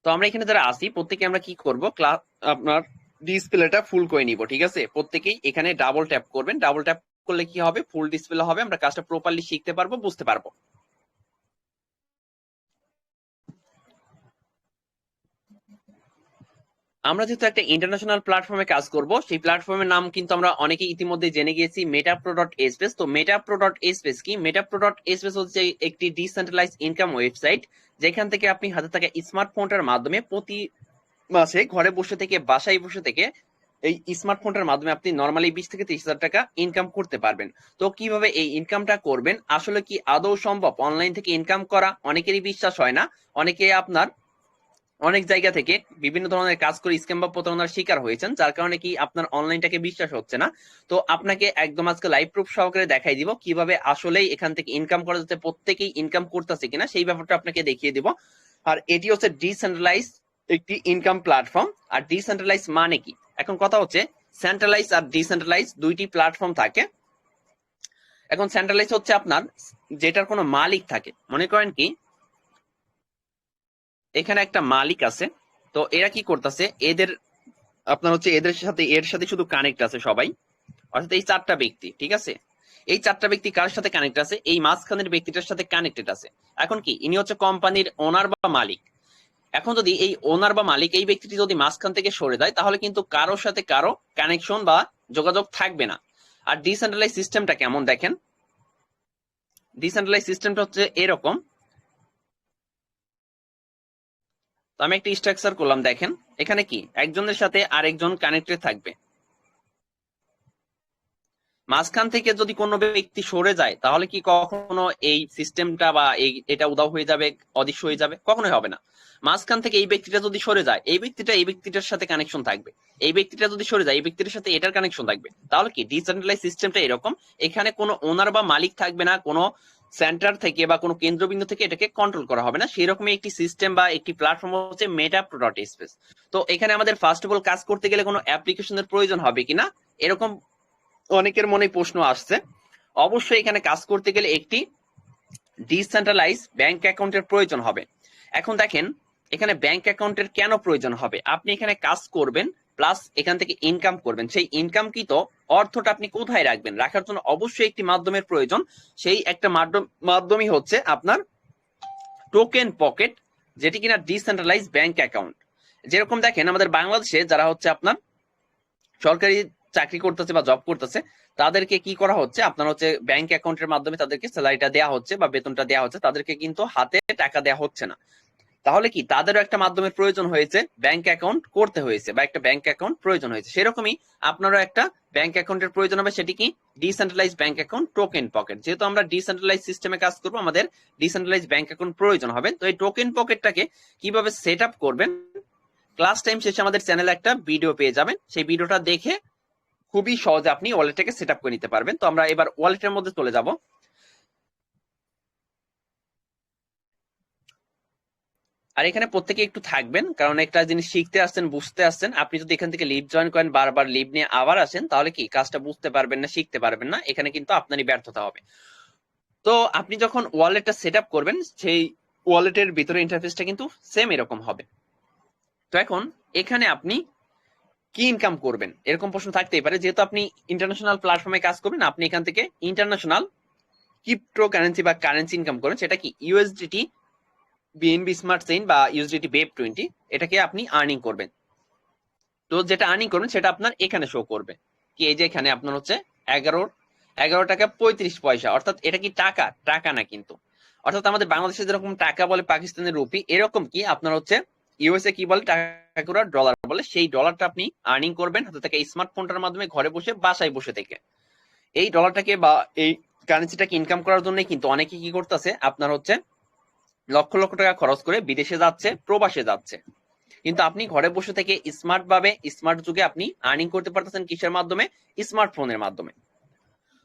তো আমরা এখানে যারা আসি প্রত্যেকে আমরা কি করব, ক্লাস আপনার ডিসপ্লেটা ফুল করে নিব। ঠিক আছে, প্রত্যেকেই এখানে ডাবল ট্যাপ করবেন। ডাবল ট্যাপ করলে কি হবে, ফুল ডিসপ্লে হবে, আমরা কাজটা প্রপারলি শিখতে পারবো, বুঝতে পারবো। আমরা যেহেতু একটা ইন্টারন্যাশনাল প্ল্যাটফর্মে কাজ করব, সেই প্ল্যাটফর্মের নাম কিন্তু আমরা অনেকেই ইতিমধ্যে জেনে গিয়েছি, মেটাপ্রো ডট স্পেস। তো মেটাপ্রো ডট স্পেস কি? মেটাপ্রো ডট স্পেস হচ্ছে একটি ডিসেন্ট্রালাইজ ইনকাম ওয়েবসাইট, যেখান থেকে আপনি হাতে থাকা স্মার্টফোনটার মাধ্যমে প্রতি মাসে ঘরে বসে থেকে, বাসায় বসে থেকে এই স্মার্টফোনটার মাধ্যমে আপনি নর্মালি 20 থেকে 30 হাজার টাকা ইনকাম করতে পারবেন। তো কিভাবে এই ইনকামটা করবেন, আসলে কি আদৌ সম্ভব অনলাইন থেকে ইনকাম করা? অনেকেরই বিশ্বাস হয় না। অনেকে আপনার অনেক জায়গা থেকে বিভিন্ন ধরনের কাজ করে স্ক্যাম বা প্রতারণার শিকার হয়েছেন, যার কারণে কি আপনার অনলাইনটাকে বিশ্বাস হচ্ছে না। তো আপনাকে একদম আজকে লাইভ প্রুফ সহকারে দেখাই দিব কিভাবে আসলেই এখান থেকে ইনকাম করা যাচ্ছে, প্রত্যেকেই ইনকাম করতেছে কিনা সেই ব্যাপারটা আপনাকে দেখিয়ে দিব। আর এটি হচ্ছে ডিসেন্ট্রালাইজ একটি ইনকাম প্ল্যাটফর্ম। আর ডিসেন্ট্রালাইজ মানে কি? এখন কথা হচ্ছে, সেন্ট্রালাইজ আর ডিসেন্ট্রালাইজ দুইটি প্ল্যাটফর্ম থাকে। এখন সেন্ট্রালাইজ হচ্ছে আপনার যেটার কোনো মালিক থাকে। মনে করেন কি এখানে একটা মালিক আছে, তো এরা কি করতেছে, এদের আপনার হচ্ছে এর সাথে শুধু কানেক্ট আছে সবাই, অর্থাৎ এই চারটা ব্যক্তি। ঠিক আছে, এই চারটা ব্যক্তি কার সাথে কানেক্ট আছে? এই মাঝখানের ব্যক্তিটার সাথে কানেক্টেড আছে। এখন কি ইনি হচ্ছে কোম্পানির ওনার বা মালিক। এখন যদি এই ওনার বা মালিক এই ব্যক্তিটি যদি মাঝখান থেকে সরে যায়, তাহলে কিন্তু কারোর সাথে কারো কানেকশন বা যোগাযোগ থাকবে না। আর ডিসেন্ট্রালাইজ সিস্টেমটা কেমন দেখেন, ডিসেন্ট্রালাইজ সিস্টেমটা হচ্ছে এরকম। তো আমি একটা স্ট্রাকচার করলাম, দেখেন এখানে কি একজনের সাথে আরেকজন কানেক্টেড থাকবে। মাঝখান থেকে যদি কোনো ব্যক্তি সরে যায়, তাহলে কি কখনো এই সিস্টেমটা বা এটা উধাও হয়ে যাবে, অদৃশ্য হয়ে যাবে? কখনোই হবে না। মাঝখান থেকে এই ব্যক্তিটা যদি সরে যায়, এই ব্যক্তিটার সাথে কানেকশন থাকবে। এই ব্যক্তিটা যদি সরে যায়, এই ব্যক্তিটার সাথে এটার কানেকশন থাকবে। তাহলে কি ডিসেন্ট্রালাইজ সিস্টেমটা এরকম, এখানে কোনো ওনার বা মালিক থাকবে না, কোনো সেন্টার থেকে বা কোনো কেন্দ্রবিন্দু থেকে এটাকে কন্ট্রোল করা হবে না। সেরকমই একটি সিস্টেম বা একটি প্ল্যাটফর্ম হচ্ছে মেটাপ্রো ডট স্পেস। তো এখানে আমাদের ফার্স্ট অফ অল কাজ করতে গেলে কোনো অ্যাপ্লিকেশনের প্রয়োজন হবে কিনা, এরকম অনেকের মনে প্রশ্ন আসছে। অবশ্যই এখানে কাজ করতে গেলে একটি ডিসেন্ট্রালাইজ ব্যাংক অ্যাকাউন্টের প্রয়োজন হবে। এখন দেখেন এখানে ব্যাংক অ্যাকাউন্টের কেন প্রয়োজন হবে? আপনি এখানে কাজ করবেন প্লাস এখান থেকে ইনকাম করবেন, সেই ইনকামকৃত অর্থটা আপনি কোথায় রাখবেন? রাখার জন্য অবশ্যই একটি মাধ্যমের প্রয়োজন। সেই একটা মাধ্যমই হচ্ছে আপনার টোকেন পকেট, যেটি কিনা ডিসেন্ট্রালাইজ ব্যাংক অ্যাকাউন্ট। যেরকম দেখেন আমাদের বাংলাদেশে যারা হচ্ছে আপনার সরকারি চাকরি করতেছে বা জব করতেছে, তাদেরকে কি করা হচ্ছে, আপনার হচ্ছে ব্যাংক অ্যাকাউন্টের মাধ্যমে তাদেরকে স্যালারিটা দেওয়া হচ্ছে বা বেতনটা দেওয়া হচ্ছে, তাদেরকে কিন্তু হাতে টাকা দেওয়া হচ্ছে না। তাহলে কি তাদেরও একটা মাধ্যমের প্রয়োজন হয়েছে, ব্যাংক অ্যাকাউন্ট করতে হয়েছে বা একটা ব্যাংক অ্যাকাউন্ট প্রয়োজন হয়েছে। সেরকমই আপনারও একটা ব্যাংক অ্যাকাউন্টের প্রয়োজন হবে, সেটি কি decentralise bank account token pocket. যেহেতু আমরা ডিসেন্ট্রালাইজ সিস্টেমে কাজ করবো, আমাদের ডিসেন্ট্রালাইজ ব্যাংক অ্যাকাউন্ট প্রয়োজন হবে। তো এই টোকেন পকেটটাকে কিভাবে সেট আপ করবেন, ক্লাস টাইম শেষে আমাদের চ্যানেলে একটা ভিডিও পেয়ে যাবেন, সেই ভিডিওটা দেখে খুবই সহজে আপনি ওয়ালেটটাকে সেট আপ করে নিতে পারবেন। তো আমরা এবার ওয়ালেটের মধ্যে চলে যাব। আর এখানে প্রত্যেকে একটু থাকবেন, কারণ একটা জিনিস শিখতে আসছেন, বুঝতে আসছেন। আপনি যদি এখান থেকে লিভ জয়েন করেন, বারবার লিভ নিয়ে আবার আসেন, তাহলে কি কাজটা বুঝতে পারবেন না, শিখতে পারবেন না, এখানে কিন্তু আপনারই ব্যর্থতা হবে। তো আপনি যখন ওয়ালেটটা সেট আপ করবেন, সেই ওয়ালেটের ভিতরে ইন্টারফেসটা কিন্তু সেম এরকম হবে। তো এখন এখানে আপনি কি ইনকাম করবেন, এরকম প্রশ্ন থাকতেই পারে। যেহেতু আপনি ইন্টারন্যাশনাল প্ল্যাটফর্মে কাজ করবেন, আপনি এখান থেকে ইন্টারন্যাশনাল ক্রিপ্টো কারেন্সি বা কারেন্সি ইনকাম করেন, সেটা কি ইউএসডিটি বিএনবি স্মার্ট চেইন বা ইউএসডিটি বেব 20, এটাকে আপনি আর্নিং করবেন। তো যেটা আর্নিং করবেন সেটা আপনার এখানে শো করবে। কি এই যে এখানে আপনার হচ্ছে 11 টাকা 35 পয়সা, অর্থাৎ এটা কি টাকা? টাকা না কিন্তু। অর্থাৎ আমাদের বাংলাদেশে যেরকম টাকা বলে পাকিস্তানের রুপি, এরকম কি আপনার হচ্ছে ইউএসএ কি বলে, টাকা ডলার বলে, সেই ডলারটা আপনি আর্নিং করবেন হাতে থেকে স্মার্টফোনটার মাধ্যমে, ঘরে বসে বাসায় বসে থেকে। এই ডলারটাকে বা এই কারেন্সিটাকে ইনকাম করার জন্য কিন্তু অনেকে কি করতেছে, আপনার হচ্ছে লক্ষ লক্ষ টাকা খরচ করে বিদেশে যাচ্ছে, প্রবাসে যাচ্ছে। কিন্তু আপনি ঘরে বসে থেকে স্মার্ট ভাবে, স্মার্ট যুগে আপনি আর্নিং করতে পারতেছেন কিসের মাধ্যমে? স্মার্টফোনের মাধ্যমে।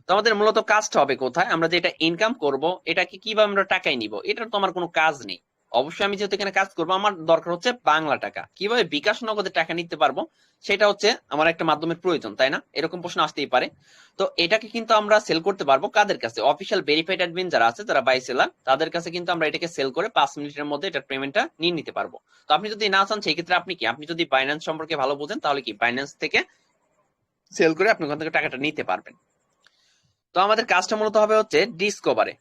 তো আমাদের মূলত কাজটা হবে কোথায়? আমরা যেটা ইনকাম করব, এটাকে কিভাবে আমরা টাকায় নিব, এটার তো আমার কোনো কাজ নেই। অবশ্যই আমি যেহেতু এখানে কাজ করবো, আমার দরকার হচ্ছে বাংলা টাকা। কিভাবে বিকাশ নগদে টাকা নিতে পারবো সেটা হচ্ছে আমার একটা মাধ্যমের প্রয়োজন, তাই না? এরকম প্রশ্ন আসতেই পারে। তো এটাকে কিন্তু আমরা সেল করতে পারবো কাদের কাছে? অফিসিয়াল ভেরিফাইড অ্যাডমিন যারা আছে, যারা বাই সেলার, তাদের কাছে কিন্তু আমরা এটাকে সেল করে 5 মিনিটের মধ্যে এটার পেমেন্টটা নিয়ে নিতে পারবো। তো আপনি যদি না চান, সেই ক্ষেত্রে আপনি যদি বাইন্যান্স সম্পর্কে ভালো বোঝেন, তাহলে কি বাইন্যান্স থেকে সেল করে আপনি ওখান থেকে টাকাটা নিতে পারবেন। তো আমাদের কাজটা মূলত হবে হচ্ছে ডিসকভারে।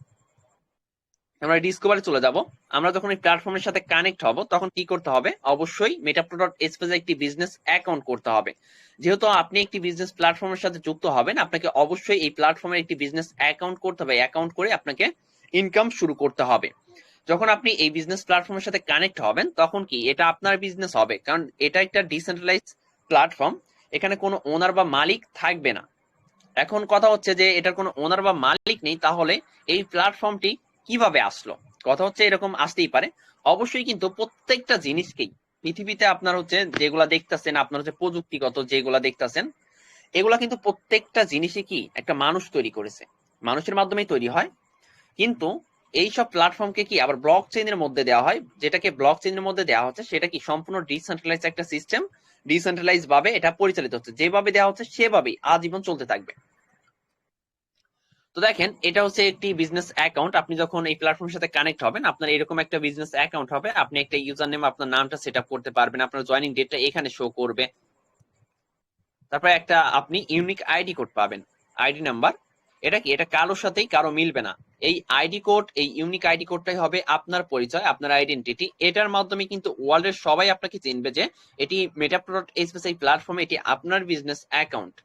আমরা ডিসকভারে চলে যাব। আমরা যখন এই প্ল্যাটফর্মের সাথে কানেক্ট হব, তখন কি করতে হবে? অবশ্যই metapro.space একটি বিজনেস অ্যাকাউন্ট করতে হবে। যেহেতু আপনি একটি বিজনেস প্ল্যাটফর্মের সাথে যুক্ত হবেন, আপনাকে অবশ্যই এই প্ল্যাটফর্মের একটি বিজনেস অ্যাকাউন্ট করতে হবে। অ্যাকাউন্ট করে আপনাকে ইনকাম শুরু করতে হবে। যখন আপনি এই বিজনেস প্ল্যাটফর্মের সাথে কানেক্ট হবেন, তখন কি এটা আপনার বিজনেস হবে, কারণ এটা একটা ডিসেন্ট্রালাইজ প্ল্যাটফর্ম। এখানে কোনো ওনার বা মালিক থাকবে না। এখন কথা হচ্ছে যে এটার কোনো ওনার বা মালিক নেই, তাহলে এই প্ল্যাটফর্মটি কিভাবে আসলো? কথা হচ্ছে এরকম আসতেই পারে। অবশ্যই কিন্তু প্রত্যেকটা জিনিসকেই পৃথিবীতে আপনার হচ্ছে যেগুলা দেখতেছেন, আপনার হচ্ছে প্রযুক্তিগত যেগুলা দেখতেছেন, এগুলা কিন্তু প্রত্যেকটা জিনিসই কি একটা মানুষ তৈরি করেছে, মানুষের মাধ্যমেই তৈরি হয়। কিন্তু এই সব প্ল্যাটফর্মকে কি আবার ব্লক চেইনের মধ্যে দেওয়া হয়। যেটাকে ব্লক চেইনের মধ্যে দেওয়া হচ্ছে সেটা কি সম্পূর্ণ ডিসেন্ট্রালাইজ একটা সিস্টেম। ডিসেন্ট্রালাইজ ভাবে এটা পরিচালিত হচ্ছে, যেভাবে দেওয়া হচ্ছে সেভাবেই আজীবন চলতে থাকবে। তো দেখেন, এটা হচ্ছে একটি বিজনেস অ্যাকাউন্ট। আপনি যখন এই প্ল্যাটফর্মের সাথে কানেক্ট হবেন, আপনার এরকম একটা বিজনেস অ্যাকাউন্ট হবে। আপনি একটা ইউজার নেম, আপনার নামটা সেট আপ করতে পারবেন, আপনার জয়েনিং ডেটটা এখানে শো করবে। তারপরে একটা আপনি ইউনিক আইডি কোড পাবেন, আইডি নাম্বার। এটা কি, এটা কারোর সাথেই কারো মিলবে না। এই আইডি কোড, এই ইউনিক আইডি কোডটাই হবে আপনার পরিচয়, আপনার আইডেন্টিটি। এটার মাধ্যমে কিন্তু ওয়ার্ল্ডের সবাই আপনাকে চিনবে যে এটি metapro.space এই প্ল্যাটফর্মে এটি আপনার বিজনেস অ্যাকাউন্ট।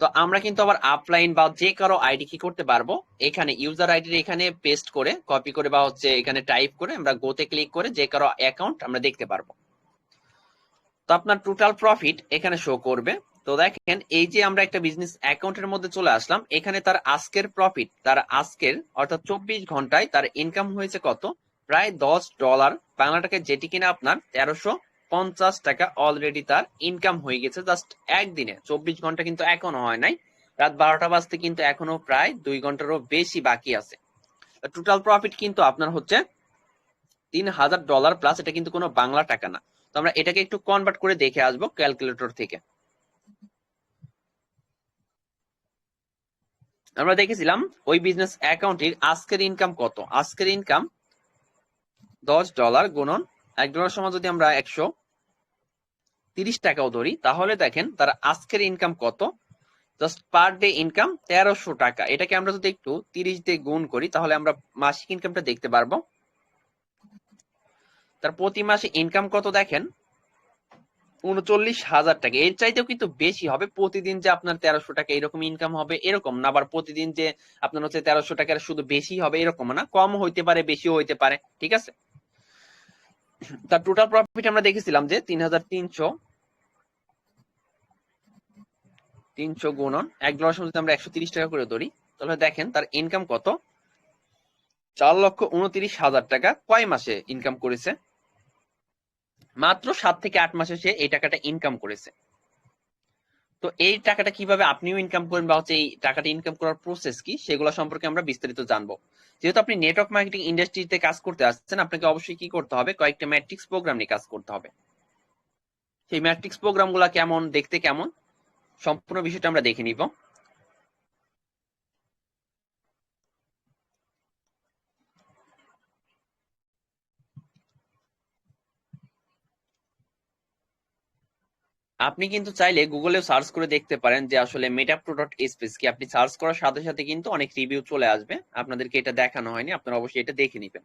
তো আমরা কিন্তু আবার আপলাইন বা যে কারো আইডি কি করতে পারবো, এখানে ইউজার আইডি এখানে পেস্ট করে, কপি করে, বা হচ্ছে এখানে টাইপ করে আমরা গোতে ক্লিক করে যে কারো অ্যাকাউন্ট আমরা দেখতে পারবো। তো আপনার টোটাল প্রফিট এখানে শো করবে। তো দেখেন, এই যে আমরা একটা বিজনেস অ্যাকাউন্টের মধ্যে চলে আসলাম, এখানে তার আজকের প্রফিট, তার আজকের অর্থাৎ 24 ঘন্টায় তার ইনকাম হয়েছে কত? প্রায় $10, বাংলা টাকায় যেটি কিনা আপনার 1350 টাকা অলরেডি তার ইনকাম হয়ে গেছে জাস্ট একদিনে। 24 ঘন্টা কিন্তু এখনো হয় নাই, রাত 12টা বাজতে কিন্তু এখনো প্রায় 2 ঘন্টারও বেশি বাকি আছে। টোটাল প্রফিট কিন্তু আপনার হচ্ছে $3000 প্লাস। এটা কিন্তু কোনো বাংলা টাকা না। তো আমরা এটাকে একটু কনভার্ট করে দেখে আসবো ক্যালকুলেটর থেকে। আমরা দেখেছিলাম ওই বিজনেস অ্যাকাউন্টের আজকের ইনকাম কত। আজকের ইনকাম $10 গুণন $1 সমান যদি আমরা 130 টাকাও ধরি, তাহলে দেখেন তার আজকের ইনকাম কত। জাস্ট পার ডে ইনকাম 1300 টাকা। এটাকে আমরা যদি একটু 30 দিয়ে গুণ করি, তাহলে আমরা মাসিক ইনকামটা দেখতে পারবো। তার প্রতি মাসে ইনকাম কত দেখেন, 39,000 টাকা। এর চাইতেও কিন্তু বেশি হবে। প্রতিদিন যে আপনার 1300 টাকা এরকম ইনকাম হবে এরকম না, আবার প্রতিদিন যে আপনার হচ্ছে 1300 টাকার শুধু বেশি হবে এরকম না, কম হইতে পারে, বেশিও হইতে পারে, ঠিক আছে? তার টোটাল প্রফিট আমরা দেখেছিলাম যে 3,300 গুণন $1 সময় যদি আমরা 130 টাকা করে ধরি, তাহলে দেখেন তার ইনকাম কত, 4,29,000 টাকা। কয় মাসে ইনকাম করেছে? মাত্র 7 থেকে 8 মাসে সে এই টাকাটা ইনকাম করেছে। তো এই টাকাটা কিভাবে আপনিও ইনকাম করবেন, বা হচ্ছে এই টাকাটা ইনকাম করার প্রসেস কি, সেগুলো সম্পর্কে আমরা বিস্তারিত জানবো। যেহেতু আপনি নেটওয়ার্ক মার্কেটিং ইন্ডাস্ট্রিতে কাজ করতে আসছেন, আপনাকে অবশ্যই কি করতে হবে, কয়েকটা ম্যাট্রিক্স প্রোগ্রাম নিয়ে কাজ করতে হবে। সেই ম্যাট্রিক্স প্রোগ্রামগুলো কেমন, দেখতে কেমন, সম্পূর্ণ বিষয়টা আমরা দেখে নিব। আপনি কিন্তু চাইলে গুগলেও সার্চ করে দেখতে পারেন যে আসলে metapro.space কি। আপনি সার্চ করার সাথে সাথে কিন্তু অনেক রিভিউ চলে আসবে। আপনাদেরকে এটা দেখানো হয়নি, আপনারা অবশ্যই এটা দেখে নিবেন।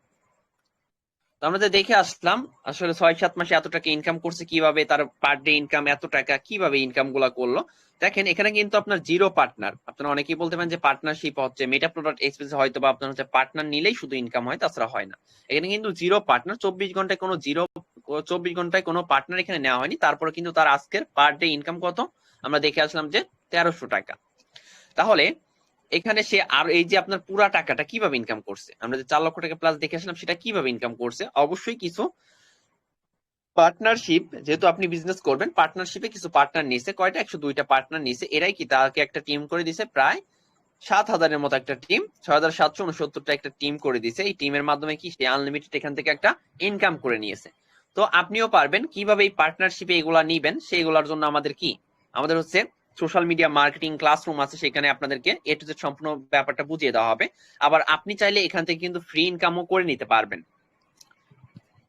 তো আমরা যে দেখে আসলাম আসলে 6-7 মাসে এত টাকা ইনকাম করছে কিভাবে, তার পার ডে ইনকাম এত টাকা, কিভাবে ইনকাম গুলা করলো। দেখেন, এখানে কিন্তু আপনার জিরো পার্টনার। আপনারা অনেকেই বলতে পারেন যে পার্টনারশিপ হচ্ছে metapro.space, হয়তো বা আপনার হচ্ছে পার্টনার নিলেই শুধু ইনকাম হয়, তাছাড়া হয় না। এখানে কিন্তু জিরো পার্টনার, 24 ঘন্টায় কোনো পার্টনার এখানে নেওয়া হয়নি। তারপরে কিন্তু তার আজকের পার ডে ইনকাম কত আমরা দেখে আসলাম যে 1300 টাকা। তাহলে এখানে সে আর এই যে আপনার পুরা টাকাটা কিভাবে ইনকাম করছে, আমরা যে 4 লক্ষ টাকা প্লাস দেখে আসলাম, সেটা কিভাবে ইনকাম করছে? অবশ্যই কিছু পার্টনারশিপ, যেহেতু আপনি বিজনেস করবেন, পার্টনারশিপে কিছু পার্টনার নিছে। কয়টা? 102টা পার্টনার নিছে। এরাই কি তাকে একটা টিম করে দিছে প্রায় 7,000-এর মতো একটা টিম, 6,769টা একটা টিম করে দিয়েছে। এই টিমের মাধ্যমে কি সে আনলিমিটেড এখান থেকে একটা ইনকাম করে নিয়েছে। তো আপনিও পারবেন। কিভাবে এই পার্টনারশিপে এগুলা নিবেন সেইগুলোর জন্য আমাদের হচ্ছে সোশ্যাল মিডিয়া মার্কেটিং ক্লাসরুম আছে, সেখানে আপনাদেরকে এ টু জেড সম্পূর্ণ ব্যাপারটা বুঝিয়ে দেওয়া হবে। আবার আপনি চাইলে এখান থেকে কিন্তু ফ্রি ইনকামও করে নিতে পারবেন।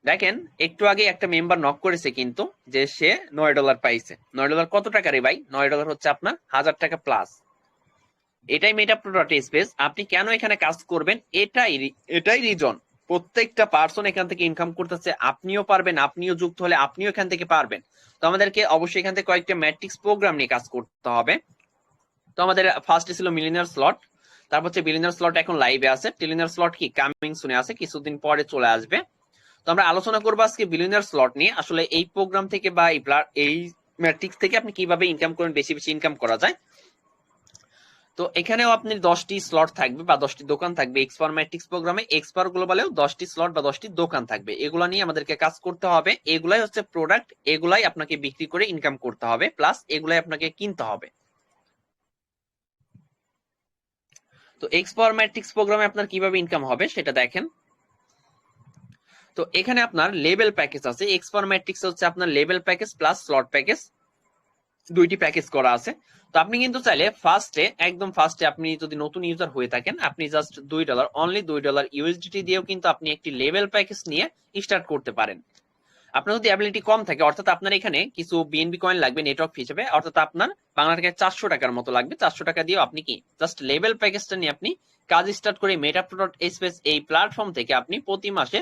দেখেন একটু আগে একটা মেম্বার নক করেছে কিন্তু, যে সে $9 পাইছে। $9 কত টাকা রে ভাই? $9 হচ্ছে আপনার 1,000 টাকা প্লাস। এটাই মেটা.স্পেস। আপনি কেন এখানে কাজ করবেন, এটাই রিজন। প্রত্যেকটা পার্সন এখান থেকে ইনকাম করতেছে, আপনিও পারবেন, আপনিও যুক্ত হলে আপনিও এখান থেকে পারবেন। তো আমাদেরকে অবশ্যই এখান থেকে কয়েকটা ম্যাট্রিক্স প্রোগ্রাম নিয়ে কাজ করতে হবে। তো আমাদের ফার্স্টে ছিল মিলিয়নার স্লট, তারপর হচ্ছে বিলিয়নার স্লট এখন লাইভে আছে, ট্রিলিয়নার স্লট কি কামিং শুনে আছে, কিছুদিন পরে চলে আসবে। তো আমরা আলোচনা করবো আজকে বিলিয়নার স্লট নিয়ে। আসলে এই প্রোগ্রাম থেকে বা এই ম্যাট্রিক্স থেকে আপনি কিভাবে ইনকাম করেন, বেশি বেশি ইনকাম করা যায়। তো এখানেও আপনি 10টি স্লট থাকবে বা 10টি দোকান থাকবে। এক্সপার ম্যাট্রিক্স প্রোগ্রামে এক্সপার গ্লোবালেও 10টি স্লট বা 10টি দোকান থাকবে। এগুলা নিয়ে আমাদেরকে কাজ করতে হবে। এগুলাই হচ্ছে প্রোডাক্ট, এগুলাই আপনাকে বিক্রি করে ইনকাম করতে হবে, প্লাস এগুলাই আপনাকে কিনতে হবে। তো এক্সপার ম্যাট্রিক্স প্রোগ্রামে আপনার কিভাবে ইনকাম হবে সেটা দেখেন। তো এখানে আপনার লেভেল প্যাকেজ আছে। এক্সপার ম্যাট্রিক্স হচ্ছে আপনার level package plus slot package, দুইটি প্যাকেজ করা আছে। তো আপনি কিন্তু চাইলে একদম ফার্স্টে আপনি যদি নতুন ইউজার হয়ে থাকেন, আপনি জাস্ট $2 অনলি $2 ইউএসডিটি দিয়েও কিন্তু আপনি একটি লেভেল প্যাকেজ নিয়ে স্টার্ট করতে পারেন। আপনার যদি অ্যাবিলিটি কম থাকে, অর্থাৎ আপনার এখানে কিছু বিএনবি কয়েন লাগবে নেটওয়ার্ক হিসেবে, অর্থাৎ আপনার বাংলা টাকায় 400 টাকার মতো লাগবে। 400 টাকা দিয়েও আপনি কি জাস্ট লেভেল প্যাকেজটা নিয়ে আপনি কাজ স্টার্ট করে মেটা.স্পেস এই প্ল্যাটফর্ম থেকে আপনি প্রতি মাসে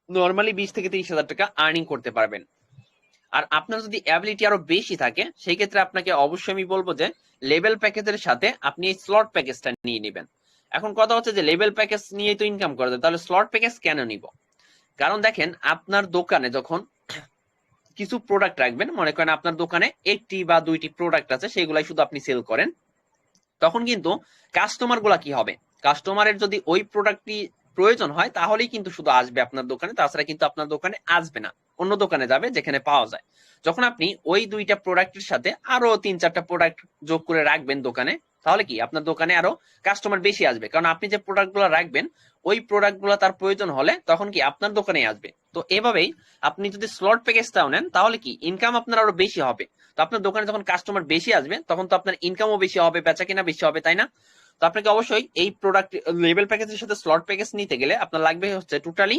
নরমালি 20 থেকে 30,000 টাকা আর্নিং করতে পারবেন। আর আপনার যদি অ্যাবিলিটি আরো বেশি থাকে, সেই ক্ষেত্রে আপনাকে অবশ্যই আমি বলবো যে লেভেল প্যাকেজের সাথে আপনি এই স্লট প্যাকেজটা নিয়ে নেবেন। এখন কথা হচ্ছে যে লেভেল প্যাকেজ নিয়ে তো ইনকাম করা যায়, তাহলে স্লট প্যাকেজ কেন নিব? কারণ দেখেন, আপনার দোকানে যখন কিছু প্রোডাক্ট রাখবেন, মনে করেন আপনার দোকানে 1টি বা 2টি প্রোডাক্ট আছে, সেগুলাই শুধু আপনি সেল করেন, তখন কিন্তু কাস্টমার গুলা কি হবে, কাস্টমারের যদি ওই প্রোডাক্টটি প্রয়োজন হয় তাহলেই কিন্তু শুধু আসবে আপনার দোকানে, তাছাড়া কিন্তু আপনার দোকানে আসবে না, অন্য দোকানে যাবে যেখানে পাওয়া যায়। যখন আপনি ওই 2টা প্রোডাক্টের সাথে আরো 3-4টা প্রোডাক্ট যোগ করে রাখবেন দোকানে, তাহলে কি আপনার দোকানে আরো কাস্টমার বেশি আসবে। কারণ আপনি যে প্রোডাক্ট গুলো রাখবেন, ওই প্রোডাক্ট গুলো তার প্রয়োজন হলে তখন কি আপনার দোকানে আসবে। তো এভাবেই আপনি যদি স্লট প্যাকেজটাও নেন, তাহলে কি ইনকাম আপনার আরো বেশি হবে। তো আপনার দোকানে যখন কাস্টমার বেশি আসবে, তখন তো আপনার ইনকামও বেশি হবে, বেচা কিনা বেশি হবে, তাই না? তো আপনাকে অবশ্যই এই প্রোডাক্ট লেভেল প্যাকেজের সাথে স্লট প্যাকেজ নিতে গেলে আপনার লাগবে হচ্ছে টোটালি,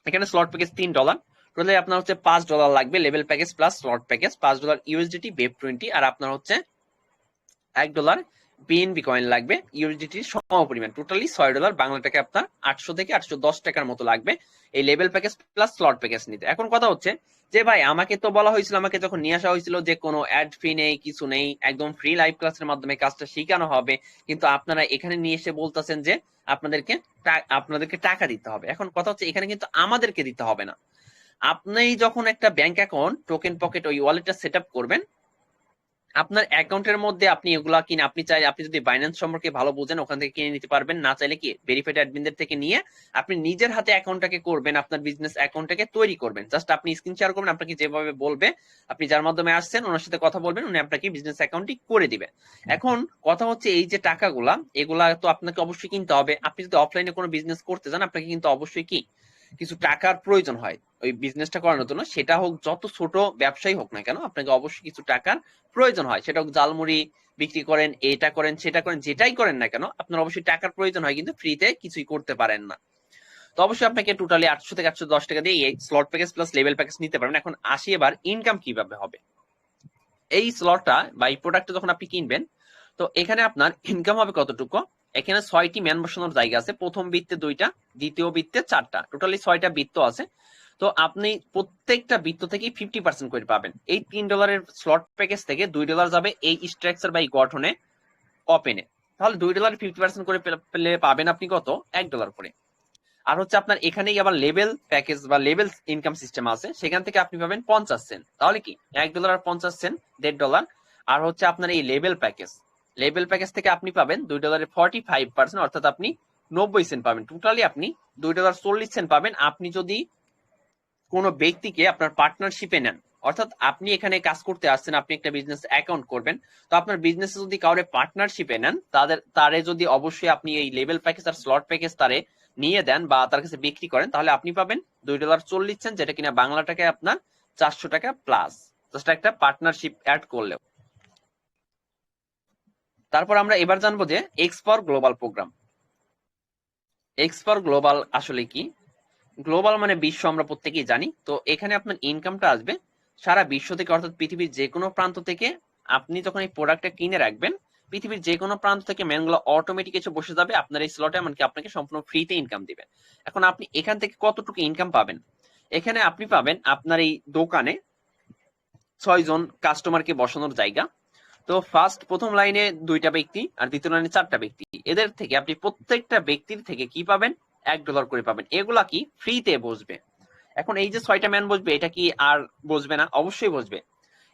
এখানে স্লট প্যাকেজ $3, টোটালি আপনার হচ্ছে $5 লাগবে level package plus slot package. $5 USDT babe 20, আর আপনার হচ্ছে $1 বিএনবি কয়েন লাগবে ইউএসডিটির সম পরিমাণ, টোটালি $6, বাংলা টাকা আপনার 800 থেকে 810 টাকার মতো লাগবে এই level package plus slot package নিতে। এখন কথা হচ্ছে যে ভাই, আমাকে তো বলা হয়েছিল, আমাকে যখন নিয়ে আসা হয়েছিল যে কোনো অ্যাড ফি নেই, কিছু নেই, একদম ফ্রি লাইভ ক্লাসের মাধ্যমে কাজটা শেখানো হবে, কিন্তু আপনারা এখানে নিয়ে এসে বলতেছেন যে আপনাদেরকে টাকা দিতে হবে। এখন কথা হচ্ছে এখানে কিন্তু আমাদেরকে দিতে হবে না। আপনি যখন একটা ব্যাংক অ্যাকাউন্ট টোকেন পকেট ওই ওয়ালেটটা সেট আপ করবেন, আপনার অ্যাকাউন্টের মধ্যে আপনি এগুলা কিনে, আপনি যদি বাইন্যান্স সম্পর্কে ভালো বুঝেন, ওখান থেকে কিনে নিতে পারবেন। না চাইলে কি ভেরিফাইড অ্যাডমিনদের থেকে নিয়ে আপনি নিজের হাতে অ্যাকাউন্টটাকে করবেন, আপনার বিজনেস অ্যাকাউন্টটাকে তৈরি করবেন। জাস্ট আপনি স্ক্রিন শেয়ার করবেন, আপনাকে যেভাবে বলবে, আপনি যার মাধ্যমে আসছেন ওনার সাথে কথা বলবেন, উনি আপনাকে বিজনেস অ্যাকাউন্টটি করে দিবে। এখন কথা হচ্ছে এই যে টাকাগুলা, এগুলা তো আপনাকে অবশ্যই কিনতে হবে। আপনি যদি অফলাইনে কোনো বিজনেস করতে চান, আপনাকে কিন্তু অবশ্যই কি কিছু টাকার প্রয়োজন হয় ওই বিজনেসটা করানোর জন্য। সেটা হোক যত ছোট ব্যবসায়ী হোক না কেন, আপনাকে অবশ্যই কিছু টাকার প্রয়োজন হয়। সেটা হোক জালমুড়ি বিক্রি করেন, এটা করেন, সেটা করেন, যেটাই করেন না কেন, আপনার অবশ্যই টাকার প্রয়োজন হয়, কিন্তু ফ্রিতে কিছুই করতে পারেন না। তো অবশ্যই আপনাকে টোটালি 800 থেকে 810 টাকা দিয়ে এই slot package plus level package নিতে পারবেন। এখন আসি এবার ইনকাম কিভাবে হবে। এই স্লটটা বা এই প্রোডাক্টটা যখন আপনি কিনবেন, তো এখানে আপনার ইনকাম হবে কতটুকু। এখানে 6টি ম্যান বসানোর জায়গা আছে, প্রথম বৃত্তে 2টা, দ্বিতীয় বৃত্তে 4টা, টোটালি 6টা বৃত্ত আছে। তো আপনি প্রত্যেকটা বৃত্ত থেকে 50% করে পাবেন। এই $3 স্লট প্যাকেজ থেকে $2 যাবে এই স্ট্রাকচার বা এই গঠনে ওপেনে। তাহলে $2 50% করে পেলে পাবেন আপনি কত, $1 করে। আর হচ্ছে আপনার এখানেই আবার লেভেল প্যাকেজ বা লেভেল ইনকাম সিস্টেম আছে, সেখান থেকে আপনি পাবেন 50 সেন্ট। তাহলে কি $1 আর 50 সেন্ট $1.5। আর হচ্ছে আপনার এই লেভেল প্যাকেজ থেকে আপনি পাবেন $2 45%, অর্থাৎ আপনি 90 সেন্ট পাবেন। টোটালি আপনি $2 40 সেন্ট পাবেন আপনি যদি কোনো ব্যক্তিকে আপনার পার্টনারশিপে নেন, অর্থাৎ আপনি এখানে কাজ করতে আসছেন, আপনি একটা বিজনেস অ্যাকাউন্ট করবেন, তো আপনার বিজনেসে যদি কাউরে পার্টনারশিপে নেন, তারে যদি অবশ্যই আপনি এই লেভেল প্যাকেজ আর স্লট প্যাকেজ তারে নিয়ে দেন বা তার কাছে বিক্রি করেন, তাহলে আপনি পাবেন $2.40, যেটা কিনা বাংলা টাকায় আপনার 400 টাকা প্লাস, জাস্ট একটা পার্টনারশিপ অ্যাড করলেও। তারপর আমরা এবার জানবো যে এক্সপার গ্লোবাল প্রোগ্রাম। এক্সপার গ্লোবাল আসলে কি? গ্লোবাল মানে বিশ্ব, আমরা প্রত্যেকেই জানি। তো এখানে আপনার ইনকামটা আসবে সারা বিশ্ব থেকে, অর্থাৎ পৃথিবীর যে কোনো প্রান্ত থেকে। আপনি যখন এই প্রোডাক্টটা কিনে রাখবেন, পৃথিবীর যে কোনো প্রান্ত থেকে ম্যানগুলো অটোমেটিক এসে বসে যাবে আপনার এই স্লটে, এমনকি আপনাকে সম্পূর্ণ ফ্রিতে ইনকাম দিবে। এখন আপনি এখান থেকে কতটুকু ইনকাম পাবেন? এখানে আপনি পাবেন আপনার এই দোকানে 6 জন কাস্টমারকে বসানোর জায়গা। তো প্রথম লাইনে 2টা ব্যক্তি আর দ্বিতীয় লাইনে 4টা ব্যক্তি, এদের থেকে আপনি প্রত্যেকটা ব্যক্তির থেকে কি পাবেন? $1 করে পাবেন। এগুলা কি ফ্রিতে বসবে। এখন এই যে 6টা ম্যান বসবে, এটা কি আর বসবে না? অবশ্যই বসবে।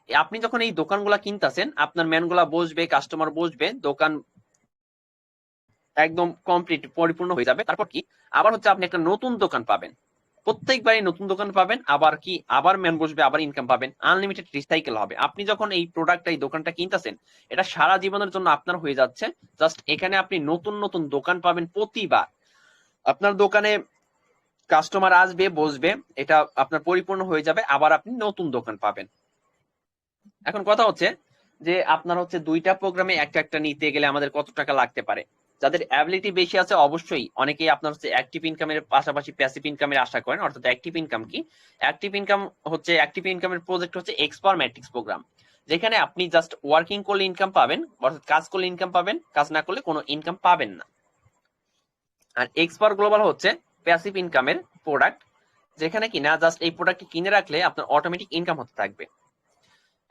আপনি যখন এই দোকানগুলা কিনতেছেন, আপনার ম্যানগুলা বসবে, কাস্টমার বসবে, দোকান একদম কমপ্লিট পরিপূর্ণ হয়ে যাবে। তারপর কি আবার হচ্ছে আপনি একটা নতুন দোকান পাবেন, প্রত্যেকবারই নতুন দোকান পাবেন, আবার কি আবার ম্যান বসবে, আবার ইনকাম পাবেন, আনলিমিটেড রিসাইকেল হবে। আপনি যখন এই প্রোডাক্টটা, এই দোকানটা কিনতেছেন, এটা সারা জীবনের জন্য আপনার হয়ে যাচ্ছে। জাস্ট এখানে আপনি নতুন নতুন দোকান পাবেন প্রতিবার। আপনার দোকানে কাস্টমার আসবে, বসবে, এটা আপনার পরিপূর্ণ হয়ে যাবে, আবার আপনি নতুন দোকান পাবেন। এখন কথা হচ্ছে যে আপনার হচ্ছে 2টা প্রোগ্রামে একটা একটা নিতে গেলে আমাদের কত টাকা লাগতে পারে। যাদের অ্যাবিলিটি বেশি আছে, অবশ্যই অনেকেই আপনার হচ্ছে অ্যাক্টিভ ইনকামের পাশাপাশি প্যাসিভ ইনকামের আশা করেন। অর্থাৎ অ্যাক্টিভ ইনকাম কি? অ্যাক্টিভ ইনকামের প্রজেক্ট হচ্ছে এক্সপার ম্যাট্রিক্স প্রোগ্রাম, যেখানে আপনি জাস্ট ওয়ার্কিং করলে ইনকাম পাবেন, অর্থাৎ কাজ করলে ইনকাম পাবেন, কাজ না করলে কোনো ইনকাম পাবেন না। আর এক্সপার গ্লোবাল হচ্ছে প্যাসিভ ইনকামের প্রোডাক্ট, যেখানে কিনা জাস্ট এই প্রোডাক্টটি কিনে রাখলে আপনার অটোমেটিক ইনকাম হতে থাকবে।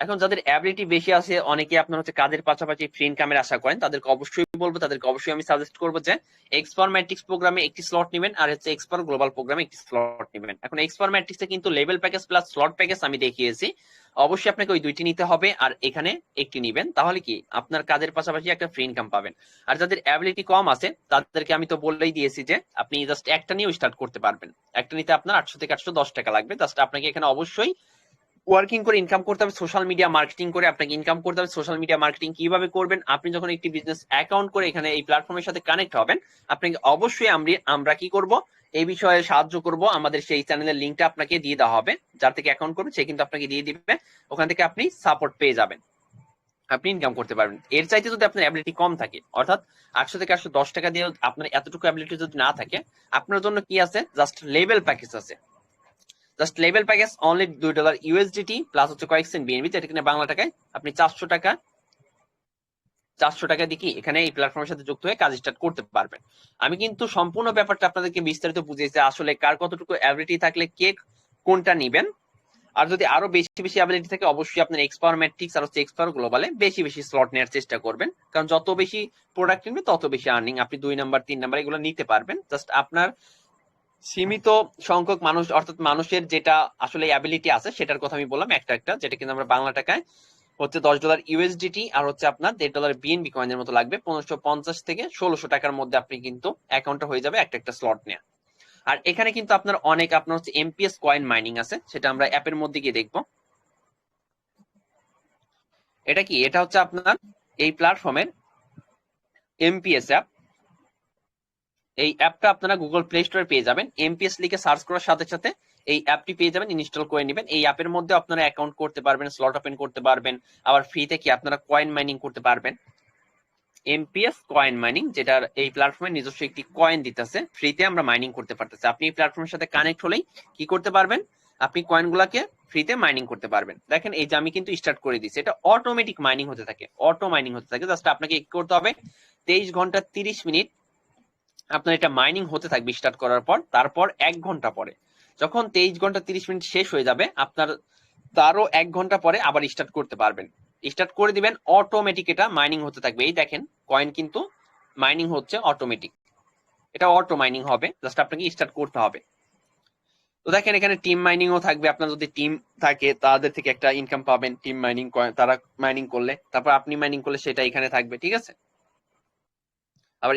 এখন যাদের অ্যাবিলিটি বেশি আছে, অনেকে আপনার হচ্ছে কাজের পাশাপাশি ফ্রি ইনকামের আশা করেন, তাদেরকে অবশ্যই আমি সাজেস্ট করবো যে এক্সপার ম্যাট্রিক্স প্রোগ্রামে একটি স্লট নেবেন, আর হচ্ছে এক্সপার গ্লোবাল প্রোগ্রামে একটি স্লট নেবেন। এখন এক্সপার ম্যাট্রিক্সে কিন্তু level package plus slot package আমি দেখিয়েছি, অবশ্যই আপনাকে ওই 2টি নিতে হবে, আর এখানে একটি নিবেন, তাহলে কি আপনার কাজের পাশাপাশি একটা ফ্রি ইনকাম পাবেন। আর যাদের অ্যাবিলিটি কম আছে, তাদেরকে আমি তো বললেই দিয়েছি যে আপনি জাস্ট একটা নিয়েও স্টার্ট করতে পারবেন। একটা নিতে আপনার 800 থেকে 810 টাকা লাগবে। জাস্ট আপনাকে এখানে অবশ্যই ওয়ার্কিং করে ইনকাম করতে হবে, সোশ্যাল মিডিয়া মার্কেটিং করে আপনাকে ইনকাম করতে হবে। সোশ্যাল মিডিয়া মার্কেটিং কিভাবে করবেন? আপনি যখন একটি বিজনেস অ্যাকাউন্ট করে এখানে এই প্ল্যাটফর্মের সাথে কানেক্ট হবেন, আপনাকে অবশ্যই আমরা কি করব, এই বিষয়ে সাহায্য করব। আমাদের সেই চ্যানেলের লিঙ্কটা আপনাকে দিয়ে দেওয়া হবে, যার থেকে অ্যাকাউন্ট করবে সে কিন্তু আপনাকে দিয়ে দিবে, ওখান থেকে আপনি সাপোর্ট পেয়ে যাবেন, আপনি ইনকাম করতে পারবেন। এর চাইতে যদি আপনার অ্যাবিলিটি কম থাকে, অর্থাৎ 800 থেকে 810 টাকা দিয়ে আপনার এতটুকু অ্যাবিলিটি যদি না থাকে, আপনার জন্য কি আছে? জাস্ট লেভেল প্যাকেজ আছে। Just level package only $2 USDT plus হচ্ছে কয়েক সেন্ট বিএনবি, যেটা কিনা বাংলা টাকায় আপনি 400 টাকা দিয়ে কি এখানে এই প্ল্যাটফর্মের সাথে যুক্ত হয়ে কাজ স্টার্ট করতে পারবেন। আমি কিন্তু সম্পূর্ণ ব্যাপারটা আপনাদেরকে বিস্তারিত বুঝিয়েছি, আসলে কার কতটুকু অ্যাবিলিটি থাকলে কে কোনটা নিবেন। আর যদি আরো বেশি বেশি অ্যাবিলিটি থাকে, অবশ্যই আপনার এক্সপার ম্যাট্রিক্স আর হচ্ছে এক্সপার গ্লোবালে বেশি বেশি স্লট নেওয়ার চেষ্টা করবেন, কারণ যত বেশি প্রোডাক্ট নিবে তত বেশি আর্নিং। আপনি 2 নাম্বার 3 নাম্বার এগুলো নিতে পারবেন। জাস্ট আপনার সীমিত সংখ্যক মানুষ, অর্থাৎ মানুষের যেটা আসলে অ্যাবিলিটি আছে সেটার কথা আমি বললাম একটা একটা, যেটা কিন্তু আমরা বাংলা টাকায় হচ্ছে $10 USDT আর হচ্ছে আপনার $1.5 বিএনবি কয়েনের মতো লাগবে। 1550 থেকে 1600 টাকার মধ্যে আপনি কিন্তু অ্যাকাউন্টটা হয়ে যাবে একটা একটা স্লট নেয়া। আর এখানে কিন্তু আপনার অনেক আপনার হচ্ছে এমপিএস কয়েন মাইনিং আছে, সেটা আমরা অ্যাপের মধ্যে গিয়ে দেখবো। এটা কি? এটা হচ্ছে আপনার এই প্ল্যাটফর্মের এমপিএস অ্যাপ। এই অ্যাপটা আপনারা গুগল প্লে স্টোরে পেয়ে যাবেন, এমপিএস লিখে সার্চ করার সাথে সাথে এই অ্যাপটি পেয়ে যাবেন, ইনস্টল করে নেবেন। এই অ্যাপের মধ্যে আপনারা অ্যাকাউন্ট করতে পারবেন, স্লট ওপেন করতে পারবেন, আবার ফ্রিতে কি আপনারা কয়েন মাইনিং করতে পারবেন। এমপিএস কয়েন মাইনিং, যেটার এই প্ল্যাটফর্মে নিজস্ব একটি কয়েন দিতেছে, ফ্রিতে আমরা মাইনিং করতে পারতেছি। আপনি এই প্ল্যাটফর্মের সাথে কানেক্ট হলেই কি করতে পারবেন? আপনি কয়েনগুলোকে ফ্রিতে মাইনিং করতে পারবেন। দেখেন এই যে আমি কিন্তু স্টার্ট করে দিচ্ছি, এটা অটোমেটিক মাইনিং হতে থাকে, অটো মাইনিং হতে থাকে। জাস্ট আপনাকে কি করতে হবে? 23 ঘন্টা 30 মিনিট আপনার এটা মাইনিং হতে থাকবে স্টার্ট করার পর। তারপর 1 ঘন্টা পরে, যখন 23 ঘন্টা 30 মিনিট শেষ হয়ে যাবে, আপনার তারও 1 ঘন্টা পরে আবার স্টার্ট করতে পারবেন। স্টার্ট করে দিবেন, অটোমেটিক এটা মাইনিং হতে থাকবে। এই দেখেন কয়েন কিন্তু মাইনিং হচ্ছে অটোমেটিক, এটা অটো মাইনিং হবে, জাস্ট আপনাকে স্টার্ট করতে হবে। তো দেখেন এখানে টিম মাইনিংও থাকবে, আপনার যদি টিম থাকে তাদের থেকে একটা ইনকাম পাবেন, টিম মাইনিং তারা মাইনিং করলে, তারপর আপনি মাইনিং করলে সেটা এখানে থাকবে, ঠিক আছে। আবার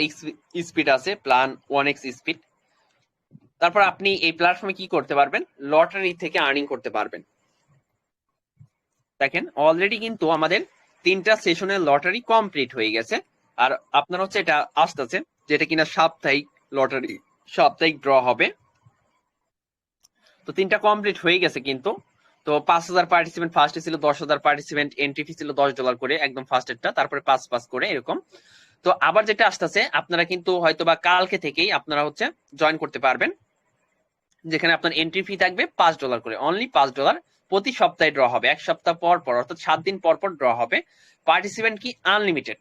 স্পিড আছে, প্লান 1x স্পিড। তারপর আপনি এই প্ল্যাটফর্মে কি করতে পারবেন? লটারি থেকে আর্নিং করতে পারবেন। দেখেন অলরেডি কিন্তু আমাদের 3টা সেশনের লটারি কমপ্লিট হয়ে গেছে। আর আপনার হচ্ছে এটা আসতেছে যেটা কিনা সাপ্তাহিক লটারি, সাপ্তাহিক ড্র হবে। তো 3টা কমপ্লিট হয়ে গেছে কিন্তু। তো 5,000 পার্টিসিপেন্ট ফার্স্টে ছিল, 10,000 পার্টিসিপেন্ট, এন্ট্রি ফি ছিল $10 করে একদম ফার্স্টেরটা, তারপরে 5 করে এরকম। তো আবার যেটা আসতেছে আপনারা কিন্তু হয়তো বা কালকে থেকেই আপনারা হচ্ছে জয়েন করতে পারবেন, যেখানে আপনার এন্ট্রি ফি থাকবে $5 করে, অনলি $5। প্রতি সপ্তাহে ড্র হবে, এক সপ্তাহ পর পর, অর্থাৎ 7 দিন পর পর ড্র হবে। পার্টিসিপেন্ট কি আনলিমিটেড,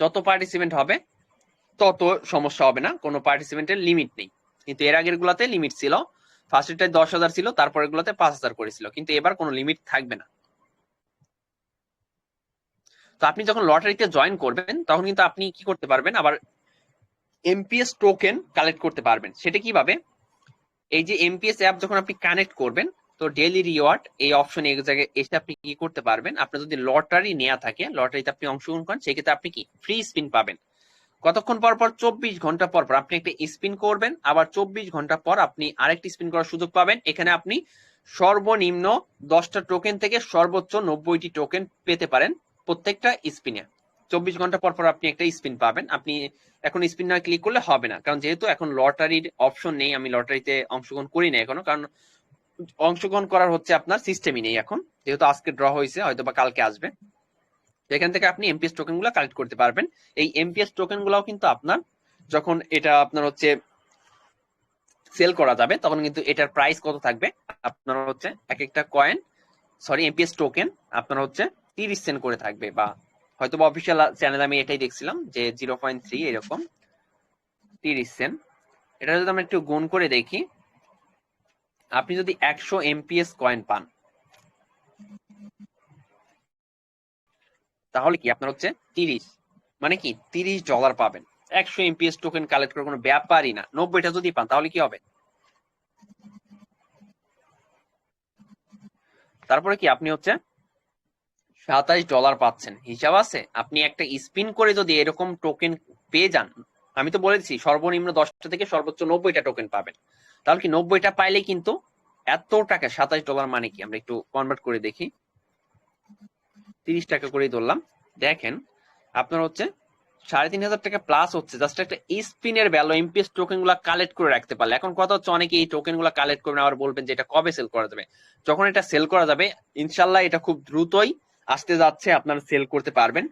যত পার্টিসিপেন্ট হবে তত সমস্যা হবে না, কোনো পার্টিসিপেন্টের লিমিট নেই। কিন্তু এর আগের গুলাতে লিমিট ছিল, ফার্স্টেরটায় 10,000 ছিল, তারপরের গুলাতে 5,000 করেছিল, কিন্তু এবার কোনো লিমিট থাকবে না। তো আপনি যখন লটারিতে জয়েন করবেন তখন কিন্তু আপনি কি করতে পারবেন, আবার এমপিএস টোকেন কালেক্ট করতে পারবেন। সেটা কিভাবে, এই যে এমপিএস অ্যাপ যখন আপনি কানেক্ট করবেন, তো ডেইলি রিওয়ার্ড এই অপশনে এক জায়গায় এসে আপনি কি করতে পারবেন, আপনার যদি লটারি নেওয়া থাকে, লটারিতে আপনি অংশগ্রহণ করেন, সেক্ষেত্রে আপনি কি ফ্রি স্পিন পাবেন। কতক্ষণ পর পর, 24 ঘন্টা পর পর আপনি একটা স্পিন করবেন, আবার 24 ঘন্টা পর আপনি আরেকটি স্পিন করার সুযোগ পাবেন। এখানে আপনি সর্বনিম্ন 10টা টোকেন থেকে সর্বোচ্চ 90টি টোকেন পেতে পারেন প্রত্যেকটা স্পিনে। 24 ঘন্টা পর পর আপনি একটা স্পিন পাবেন। আপনি এখন স্পিন না ক্লিক করলে হবে না, কারণ যেহেতু এখন লটারির অপশন নেই, আমি লটারিতে অংশগ্রহণ করি না এখনো, কারণ অংশগ্রহণ করার হচ্ছে আপনার সিস্টেমই নেই এখন, যেহেতু আজকে ড্র হয়েছে, হয়তো বা কালকে আসবে। এখান থেকে আপনি এমপিএস টোকেন গুলো কালেক্ট করতে পারবেন। এই এমপিএস টোকেন গুলাও কিন্তু আপনার যখন এটা আপনার হচ্ছে সেল করা যাবে, তখন কিন্তু এটার প্রাইস কত থাকবে, আপনার হচ্ছে এক একটা কয়েন, সরি এমপিএস টোকেন আপনার হচ্ছে 30 সেন্ট করে থাকবে, বা হয়তো বা অফিসিয়াল চ্যানেল আমি এটাই দেখছিলাম যে 0.3 এরকম 30 সেন্ট। এটা যদি আমরা একটু গুণ করে দেখি, আপনি যদি 100 এমপিএস কয়েন পান, তাহলে কি আপনার হচ্ছে 30, মানে কি $30 পাবেন। 100 এমপিএস টোকেন কালেক্ট করার কোনো ব্যাপারই না। 90টা যদি পান তাহলে কি হবে, তারপরে কি আপনি হচ্ছে $27 পাচ্ছেন। হিসাব আছে, আপনি একটা স্পিন করে যদি এরকম টোকেন পেয়ে যান, আমি তো বলেছি সর্বনিম্ন 10টা থেকে সর্বোচ্চ 90টা টোকেন পাবেন, তাহলে কি 90টা পাইলে কিন্তু এত টাকা, $27 মানে কি, আমরা একটু কনভার্ট করে দেখি, 30 টাকা করেই ধরলাম। দেখেন আপনার হচ্ছে 3,500 টাকা প্লাস হচ্ছে জাস্ট একটা স্পিনের ভ্যালু, এমপিএস টোকেন গুলা কালেক্ট করে রাখতে পারলে। এখন কথা হচ্ছে অনেকে এই টোকেন গুলা কালেক্ট করবেন, আবার বলবেন যে এটা কবে সেল করা যাবে। যখন এটা সেল করা যাবে, ইনশাল্লাহ এটা খুব দ্রুতই আসতে যাচ্ছে, আপনারা সেল করতে পারবেন।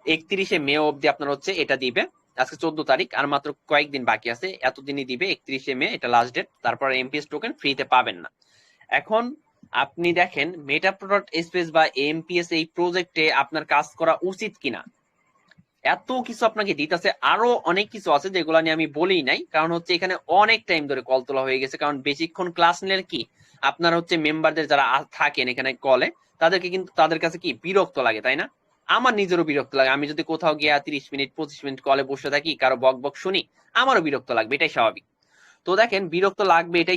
31শে মে অবধি আপনার হচ্ছে এটা দিবে, আজকে 14 তারিখ, আর মাত্র কয়েকদিন বাকি আছে, এতদিনই দিবে, 31শে মে এটা লাস্ট ডেট, তারপর এমপিএস টোকেন ফ্রিতে পাবেন না। এখন আপনি দেখেন মেটা প্রোডাক্ট স্পেস বা এমপিএস এই প্রজেক্টে আপনার কাজ করা উচিত কিনা। এত কিছু আপনাকে দিতেছে, আরো অনেক কিছু আছে যেগুলো নিয়ে আমি বলেই নাই, কারণ হচ্ছে এখানে অনেক টাইম ধরে কল তোলা হয়ে গেছে, কারণ বেশিক্ষণ ক্লাস নিলে কি আপনার হচ্ছে মেম্বারদের যারা থাকেন এখানে কলে, তাদেরকে কিন্তু তাদের কাছে কি বিরক্ত লাগে, তাই না? আমার নিজেরও বিরক্ত লাগে, আমি যদি কোথাও গিয়ে 30 মিনিট 25 মিনিট কলে বসে থাকি, কারো বক বক শুনি, আমারও বিরক্ত লাগবে, এটাই স্বাভাবিক। তো দেখেন বিরক্ত লাগবে, এটাই